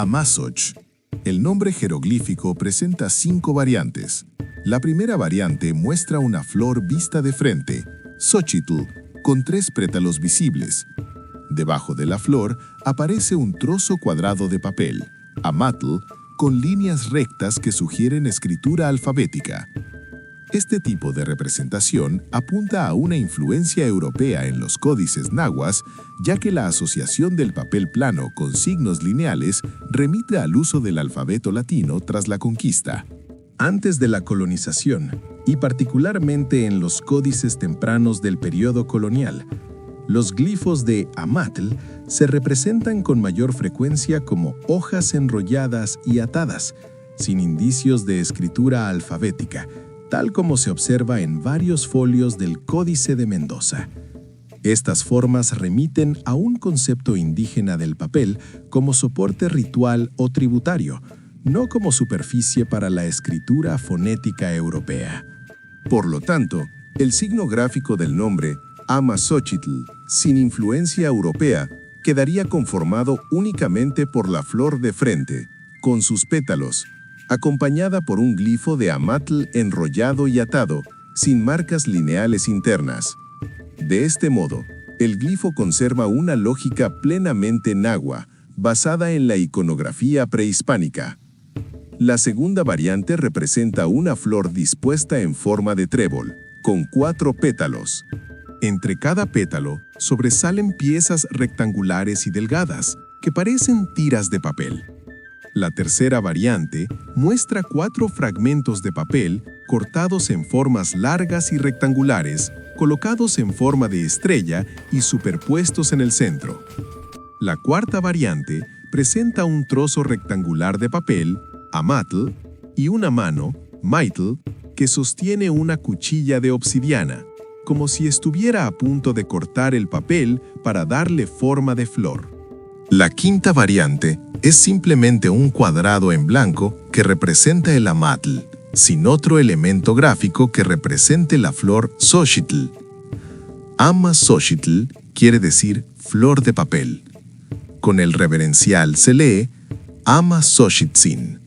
Amasoch. El nombre jeroglífico presenta 5 variantes. La primera variante muestra una flor vista de frente, Xochitl, con 3 pétalos visibles. Debajo de la flor aparece un trozo cuadrado de papel, Amatl, con líneas rectas que sugieren escritura alfabética. Este tipo de representación apunta a una influencia europea en los códices nahuas, ya que la asociación del papel plano con signos lineales remite al uso del alfabeto latino tras la conquista. Antes de la colonización, y particularmente en los códices tempranos del periodo colonial, los glifos de Amatl se representan con mayor frecuencia como hojas enrolladas y atadas, sin indicios de escritura alfabética, tal como se observa en varios folios del Códice de Mendoza. Estas formas remiten a un concepto indígena del papel como soporte ritual o tributario, no como superficie para la escritura fonética europea. Por lo tanto, el signo gráfico del nombre Amaxochitl, sin influencia europea, quedaría conformado únicamente por la flor de frente, con sus pétalos, acompañada por un glifo de Amatl enrollado y atado, sin marcas lineales internas. De este modo, el glifo conserva una lógica plenamente nahua, basada en la iconografía prehispánica. La segunda variante representa una flor dispuesta en forma de trébol, con 4 pétalos. Entre cada pétalo sobresalen piezas rectangulares y delgadas, que parecen tiras de papel. La tercera variante muestra 4 fragmentos de papel cortados en formas largas y rectangulares, colocados en forma de estrella y superpuestos en el centro. La cuarta variante presenta un trozo rectangular de papel, Amatl, y una mano, Maitl, que sostiene una cuchilla de obsidiana, como si estuviera a punto de cortar el papel para darle forma de flor. La quinta variante es simplemente un cuadrado en blanco que representa el Amatl, sin otro elemento gráfico que represente la flor Xochitl. Amaxochitl quiere decir flor de papel. Con el reverencial se lee Amaxochitzin.